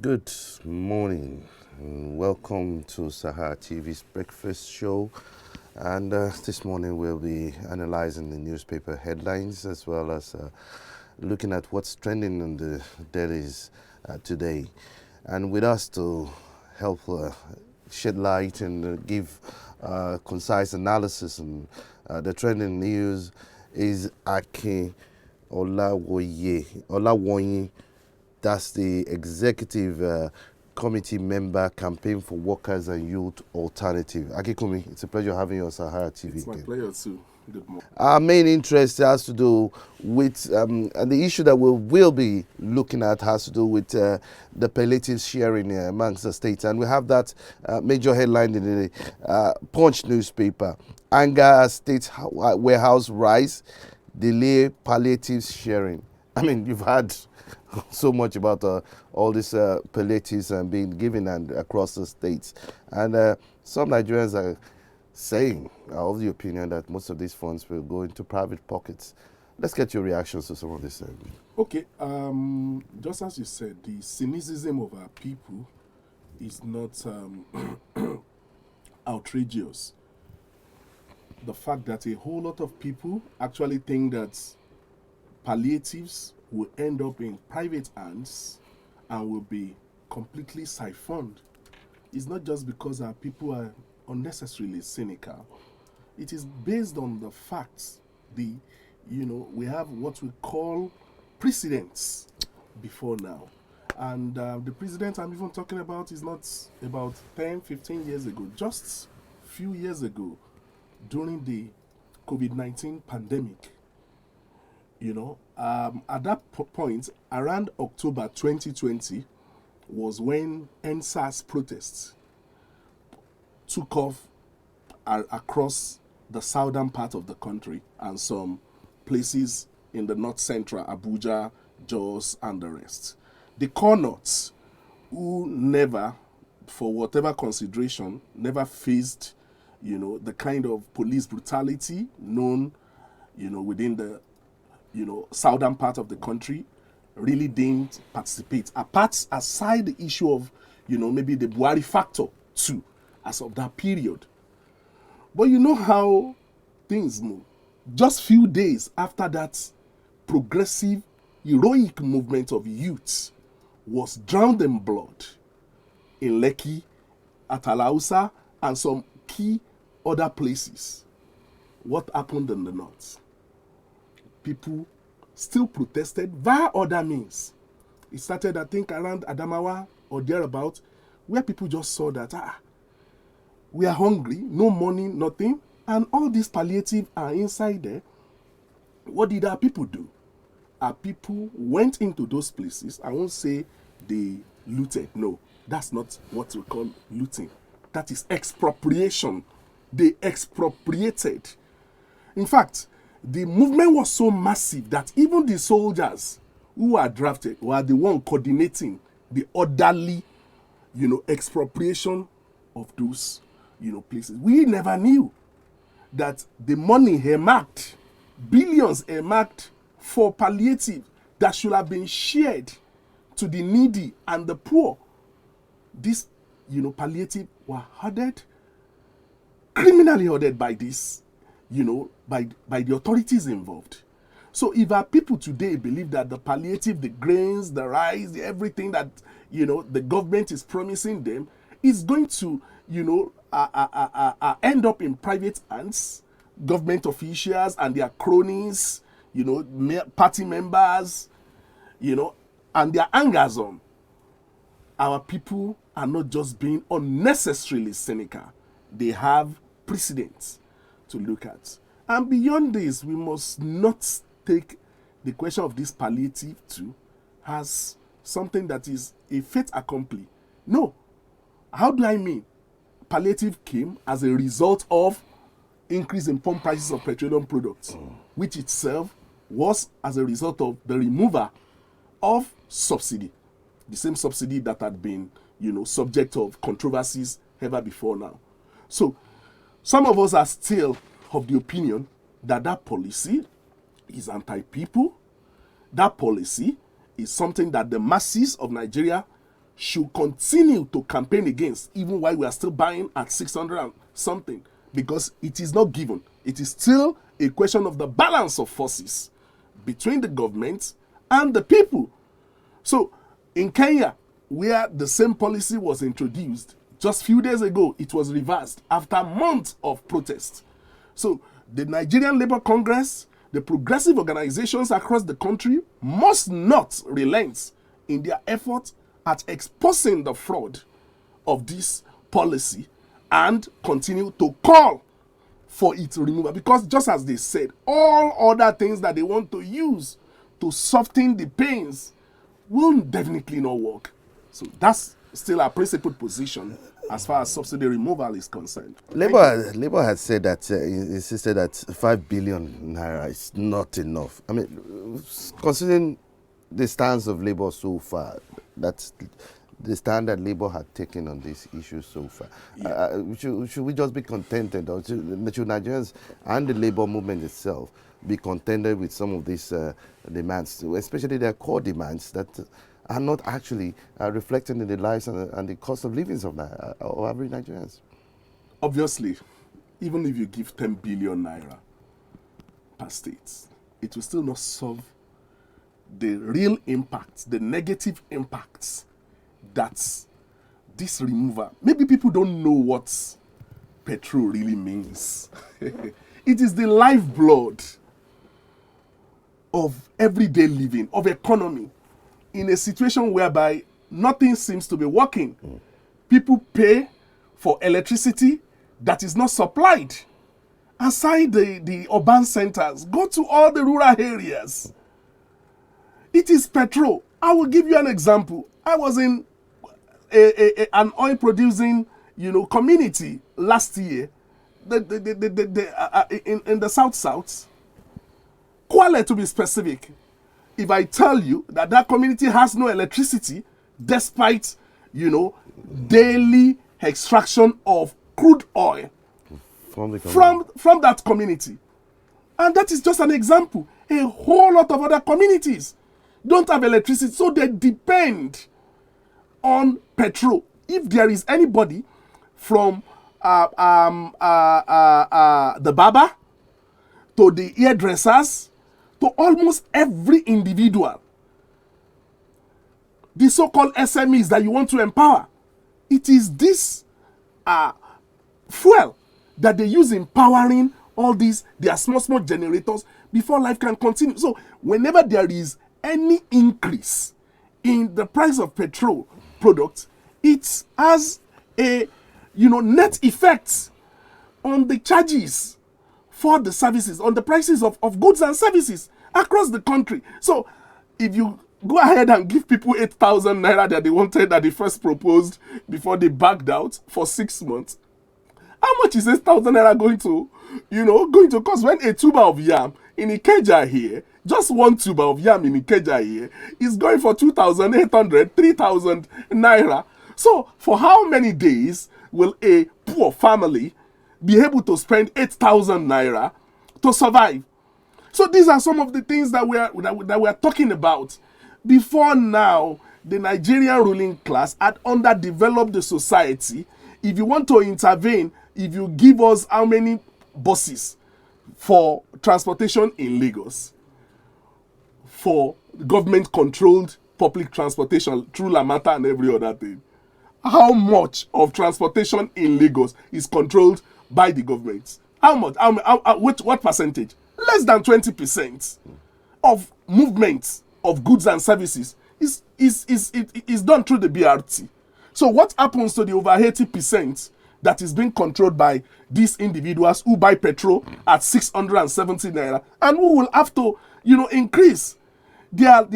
Good morning and welcome to Sahara TV's breakfast show. And this morning we'll be analyzing the newspaper headlines as well as looking at what's trending in the dailies today. And with us to help shed light and give concise analysis on the trending news is Akin Olawonyi. That's the executive committee member, Campaign for Workers and Youth Alternative. Akikumi, it's a pleasure having you on Sahara TV. It's my pleasure too. Good morning. Our main interest has to do with, and the issue that we will be looking at has to do with the palliative sharing amongst the states. And we have that major headline in the Punch newspaper. Anger State Warehouse Rise, Delay Palliative Sharing. I mean, you've had so much about all these palliatives being given and across the states. And some Nigerians are saying, of the opinion that most of these funds will go into private pockets. Let's get your reactions to some of this. Okay, just as you said, the cynicism of our people is not outrageous. The fact that a whole lot of people actually think that palliatives will end up in private hands and will be completely siphoned is not just because our people are unnecessarily cynical. It is based on the facts. We have what we call precedents before now. And the precedent I'm even talking about is not about 10, 15 years ago, just a few years ago during the COVID-19 pandemic. At that point, around October 2020, was when NSAS protests took off across the southern part of the country and some places in the north central, Abuja, Jos, and the rest. The Connaughts, who never, for whatever consideration, never faced, the kind of police brutality known, within the southern part of the country, really didn't participate. Aside the issue of, maybe the Buhari factor too, as of that period. But you know how things move. Just few days after that progressive, heroic movement of youth was drowned in blood in Lekki, at Alausa, and some key other places. What happened in the north? People still protested via other means. It started, I think, around Adamawa or thereabout, where people just saw that, we are hungry, no money, nothing, and all these palliative are inside there. What did our people do? Our people went into those places. I won't say they looted. No, that's not what we call looting. That is expropriation. They expropriated. In fact, the movement was so massive that even the soldiers who were drafted were the one coordinating the orderly, expropriation of those, places. We never knew that the money earmarked, billions earmarked for palliative that should have been shared to the needy and the poor. This, palliative were hoarded, criminally hoarded by this, by the authorities involved. So if our people today believe that the palliative, the grains, the rice, everything that, the government is promising them is going to, end up in private hands, government officials and their cronies, party members, and their hangers on, our people are not just being unnecessarily cynical. They have precedents to look at. And beyond this, we must not take the question of this palliative too as something that is a fait accompli. No. How do I mean? Palliative came as a result of increase in pump prices of petroleum products, which itself was as a result of the removal of subsidy. The same subsidy that had been, subject of controversies ever before now. So, some of us are still of the opinion that that policy is anti-people. That policy is something that the masses of Nigeria should continue to campaign against, even while we are still buying at 600 and something, because it is not given. It is still a question of the balance of forces between the government and the people. So in Kenya, where the same policy was introduced, just few days ago, it was reversed after months of protest. So the Nigerian Labour Congress, the progressive organizations across the country must not relent in their efforts at exposing the fraud of this policy and continue to call for its removal. Because just as they said, all other things that they want to use to soften the pains will definitely not work. So that's still our principled position as far as subsidy removal is concerned. Labour has said that, insisted that 5 billion naira is not enough. I mean, considering the stance of Labour so far, that's the stand that Labour had taken on this issue so far. Yeah. Should we just be contented, or should Nigerians and the Labour movement itself be contented with some of these demands, especially their core demands that are not actually reflecting in the lives and the cost of living of average Nigerians? Obviously, even if you give 10 billion naira per state, it will still not solve the real impacts, the negative impacts that this removal. Maybe people don't know what petrol really means. It is the lifeblood of everyday living, of economy, in a situation whereby nothing seems to be working. People pay for electricity that is not supplied. Aside the urban centers, go to all the rural areas. It is petrol. I will give you an example. I was in an oil producing, community last year, in the south, Kwale to be specific. If I tell you that community has no electricity, despite, daily extraction of crude oil from that community. And that is just an example. A whole lot of other communities don't have electricity, so they depend on petrol. If there is anybody from the barber to the hairdressers to almost every individual, the so-called SMEs that you want to empower, it is this fuel that they use in powering all these their small generators before life can continue. So whenever there is any increase in the price of petrol products, it has a net effect on the charges for the services, on the prices of goods and services across the country. So if you go ahead and give people 8,000 naira that they wanted, that they first proposed before they backed out for 6 months, how much is 8,000 naira going to cost? When a tuber of yam in Ikeja here, just one tuber of yam in Ikeja here, is going for 2,800, 3,000 naira. So for how many days will a poor family be able to spend 8,000 naira to survive? So these are some of the things that we are talking about. Before now, the Nigerian ruling class had underdeveloped the society. If you want to intervene, if you give us how many buses for transportation in Lagos, for government-controlled public transportation through Lamata and every other thing, how much of transportation in Lagos is controlled by the government? How much? What percentage? Less than 20% of movement of goods and services is done through the BRT. So what happens to the over 80% that is being controlled by these individuals who buy petrol at 670 naira and who will have to, increase their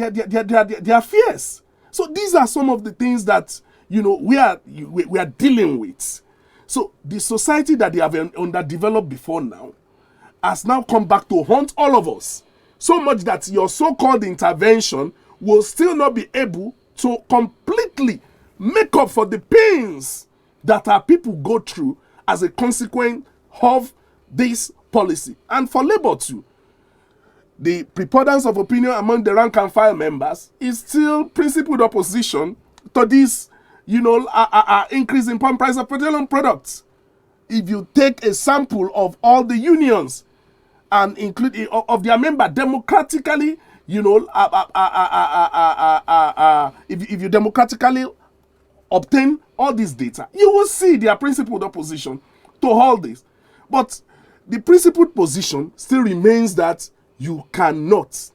fares? So these are some of the things that we are dealing with. So the society that they have underdeveloped before now has now come back to haunt all of us. So much that your so-called intervention will still not be able to completely make up for the pains that our people go through as a consequence of this policy. And for Labour too, the preponderance of opinion among the rank and file members is still principled opposition to this, increase in pump price of petroleum products. If you take a sample of all the unions and include of their member democratically, if you democratically obtain all this data, you will see their principled opposition to all this. But the principled position still remains that you cannot,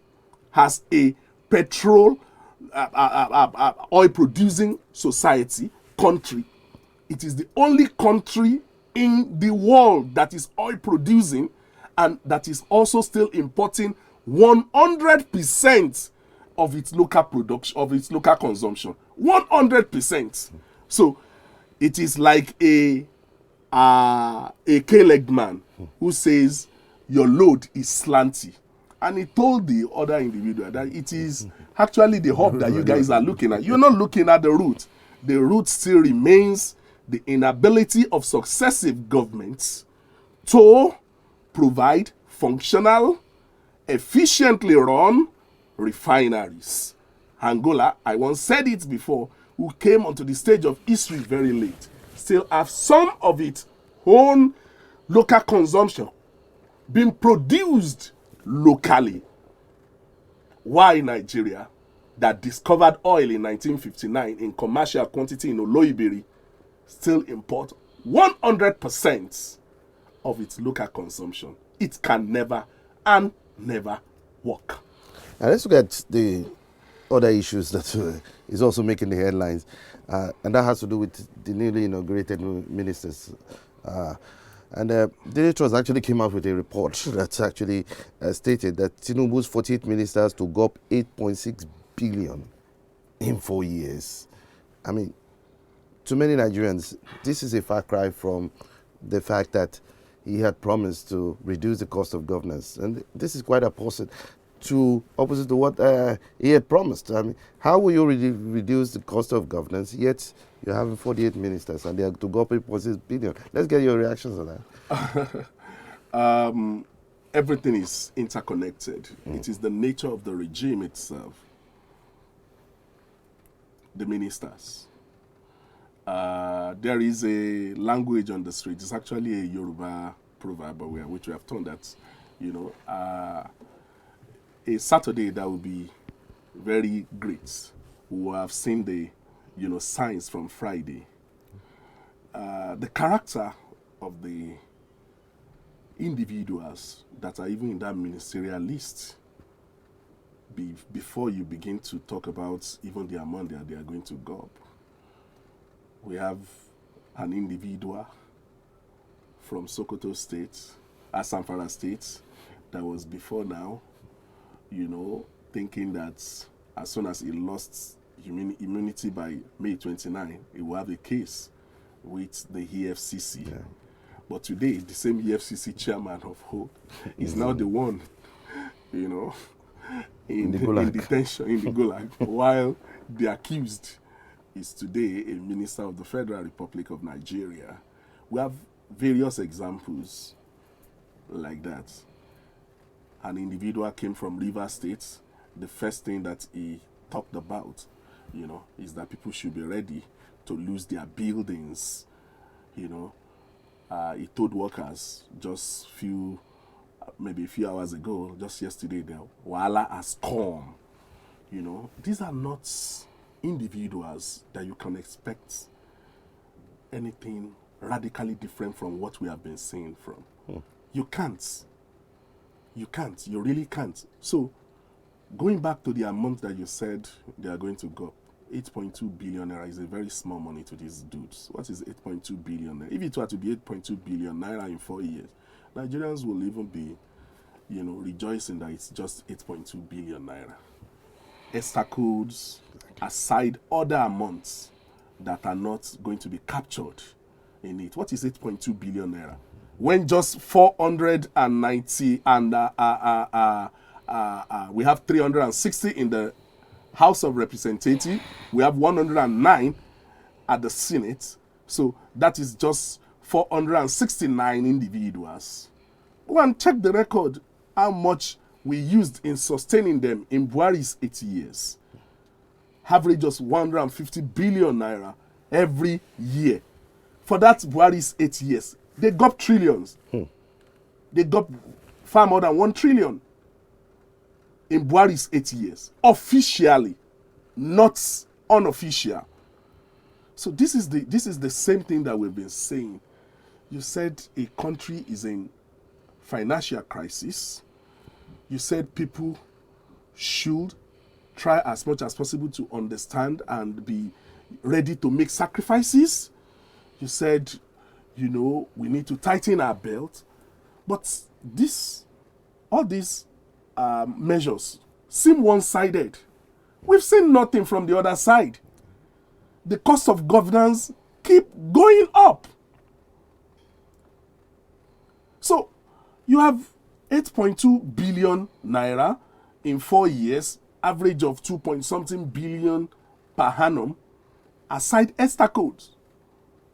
as a petrol oil producing society, country, it is the only country in the world that is oil producing and that is also still importing 100% of its local production, of its local consumption. 100%. So it is like a K-legged man who says your load is slanty. And he told the other individual that it is actually the hub that you guys are looking at. You're not looking at the root. The root still remains the inability of successive governments to provide functional, efficiently run refineries. Angola, I once said it before, who came onto the stage of history very late, still have some of its own local consumption being produced locally. Why Nigeria, that discovered oil in 1959 in commercial quantity in Oloibiri, still import 100% of its local consumption? It can never and never work. And let's look at the other issues that is also making the headlines, and that has to do with the newly inaugurated ministers. The Daily Trust actually came out with a report that actually stated that Tinubu's 48 ministers to go up 8.6 billion in 4 years. I mean, to many Nigerians, this is a far cry from the fact that he had promised to reduce the cost of governance. And this is quite opposite to what he had promised. I mean, how will you reduce the cost of governance, yet you're having 48 ministers and they are to go up 8.6 billion? Let's get your reactions on that. Everything is interconnected. It is the nature of the regime itself. The ministers. There is a language on the street. It's actually a Yoruba proverb, which we have turned that, a Saturday that will be very great. We will have seen the, signs from Friday. The character of the individuals that are even in that ministerial list, before you begin to talk about even the amount that they are going to go up. We have an individual from Sokoto State, Zamfara State, that was before now, thinking that as soon as he lost immunity by May 29, he will have a case with the EFCC. Yeah. But today, the same EFCC chairman of Hope is now the one, in detention, in the Gulag, while the accused is today a minister of the Federal Republic of Nigeria. We have various examples like that. An individual came from Rivers State. The first thing that he talked about, is that people should be ready to lose their buildings. He told workers just maybe a few hours ago, just yesterday, the Wahala has come. These are not individuals that you can expect anything radically different from what we have been seeing from. You can't. You really can't. So, going back to the amount that you said they are going to go, 8.2 billion naira is a very small money to these dudes. What is 8.2 billion naira? If it were to be 8.2 billion naira in 4 years, Nigerians will even be, rejoicing that it's just 8.2 billion naira. Extra codes, aside other amounts that are not going to be captured in it. What is 8.2 billion naira? When just 490 and we have 360 in the House of Representatives, we have 109 at the Senate, so that is just 469 individuals. Go and check the record, how much we used in sustaining them in Buhari's 8 years. average just 150 billion naira every year. For that Buhari's 8 years, they got trillions. They got far more than 1 trillion in Buhari's 8 years. Officially, not unofficial. So this is the same thing that we've been saying. You said a country is in financial crisis. You said people should try as much as possible to understand and be ready to make sacrifices. You said, we need to tighten our belt. But all these measures seem one-sided. We've seen nothing from the other side. The cost of governance keep going up. So you have 8.2 billion naira in 4 years, average of 2-point-something billion per annum, aside ESTA codes,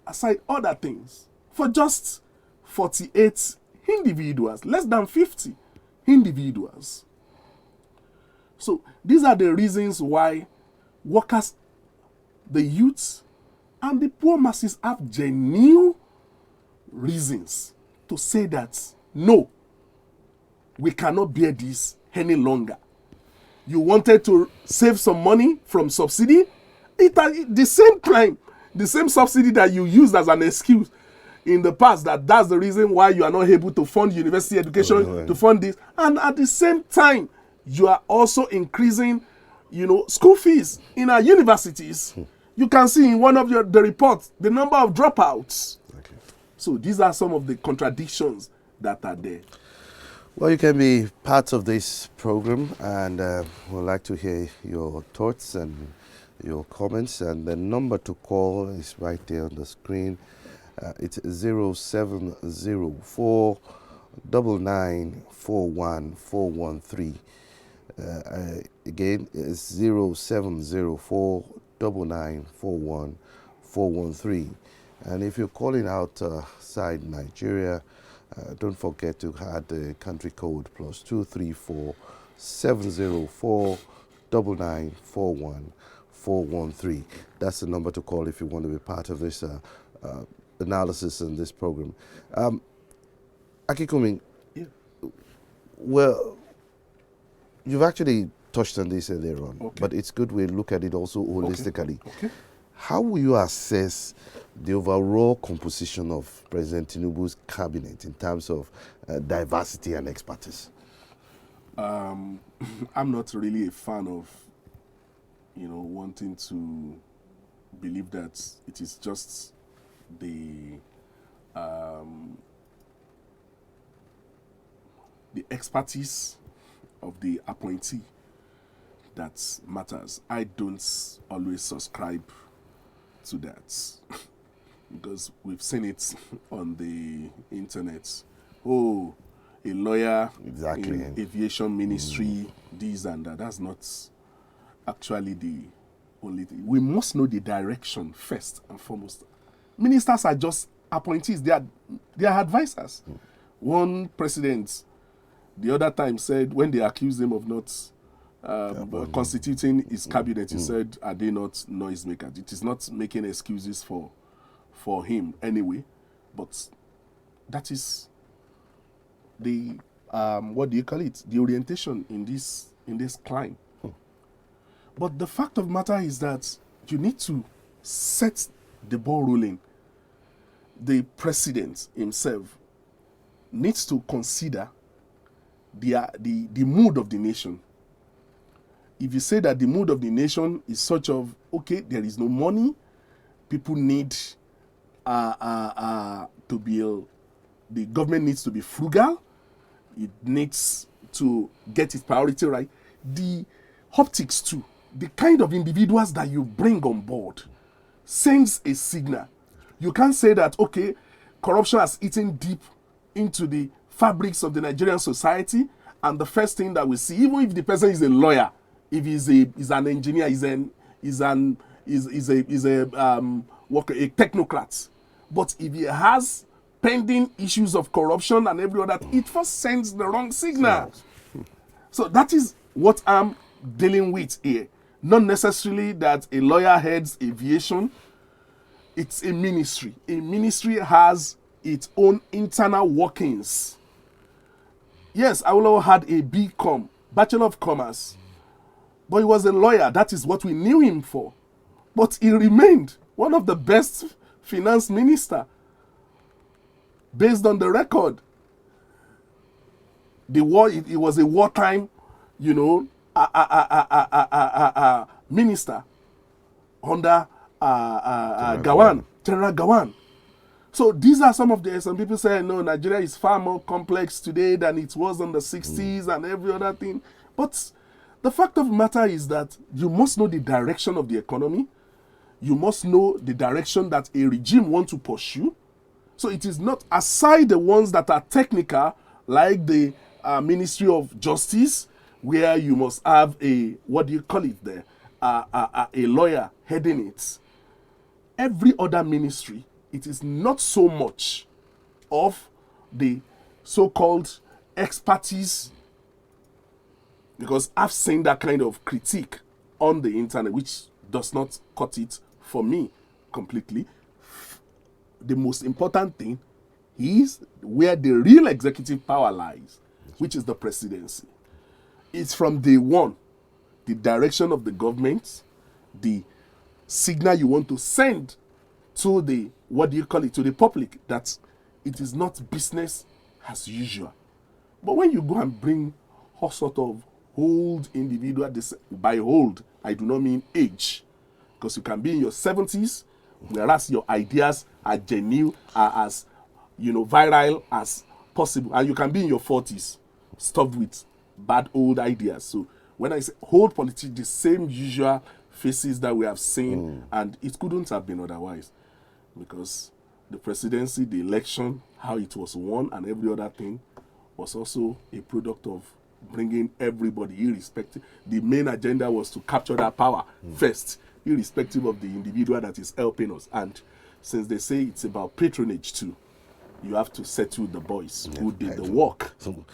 aside other things, for just 48 individuals, less than 50 individuals. So these are the reasons why workers, the youths, and the poor masses have genuine reasons to say that, no, we cannot bear this any longer. You wanted to save some money from subsidy? The same time, the same subsidy that you used as an excuse in the past, that's the reason why you are not able to fund university education, to fund this. And at the same time, you are also increasing, school fees in our universities. You can see in one of the reports, the number of dropouts. Okay. So these are some of the contradictions that are there. Well, you can be part of this program, and we'd like to hear your thoughts and your comments. And the number to call is right there on the screen. It's 0704 9941 413. Again, it's 0704 9941 413. And if you're calling outside Nigeria, don't forget to add the country code +234 704 9941 413. That's the number to call if you want to be part of this analysis in this program. Akikumin, yeah. Well, you've actually touched on this earlier on, okay, but it's good we look at it also holistically. Okay. How will you assess the overall composition of President Tinubu's cabinet in terms of diversity and expertise? I'm not really a fan of, wanting to believe that it is just the expertise of the appointee that matters. I don't always subscribe to that because we've seen it on the internet. Oh, a lawyer in aviation ministry, this and that. That's not actually the only thing. We must know the direction first and foremost. Ministers are just appointees. They are advisors. One president the other time said, when they accused him of not constituting his cabinet, he said, are they not noisemakers? It is not making excuses for him anyway, but that is the what do you call it? The orientation in this climb. But the fact of the matter is that you need to set the ball rolling. The president himself needs to consider the mood of the nation. If you say that the mood of the nation is such of, okay, there is no money, people need to be, the government needs to be frugal, it needs to get its priority right. The optics too, the kind of individuals that you bring on board sends a signal. You can't say that, okay, corruption has eaten deep into the fabrics of the Nigerian society, and the first thing that we see, even if the person is a lawyer, if he's an engineer, he's a technocrat, but if he has pending issues of corruption and every other, it first sends the wrong signal. So that is what I'm dealing with here. Not necessarily that a lawyer heads aviation. It's a ministry. A ministry has its own internal workings. Yes, Awolowo had a BCom, Bachelor of Commerce, but he was a lawyer. That is what we knew him for. But he remained one of the best finance minister based on the record. The war, it was a wartime, minister under Gawan, General Gawan. So these are some of the, some people say, no, Nigeria is far more complex today than it was in the 60s and every other thing. But the fact of the matter is that you must know the direction of the economy. You must know the direction that a regime wants to pursue. So it is not, aside the ones that are technical, like the Ministry of Justice, where you must have a, what do you call it there, a lawyer heading it. Every other ministry, it is not so much of the so-called expertise, because I've seen that kind of critique on the internet, which does not cut it for me completely. The most important thing is where the real executive power lies, which is the presidency. It's from day one, the direction of the government, the signal you want to send to the, what do you call it, to the public, that it is not business as usual. But when you go and bring all sort of old individual, by old, I do not mean age, because you can be in your 70s, whereas your ideas are genuine, are as, viral as possible, and you can be in your 40s, stuffed with bad old ideas. So when I say old politics, the same usual faces that we have seen, and it couldn't have been otherwise, because the presidency, the election, how it was won, and every other thing was also a product of bringing everybody, irrespective. The main agenda was to capture that power first, irrespective of the individual that is helping us. And since they say it's about patronage too, you have to settle the boys who did the work. So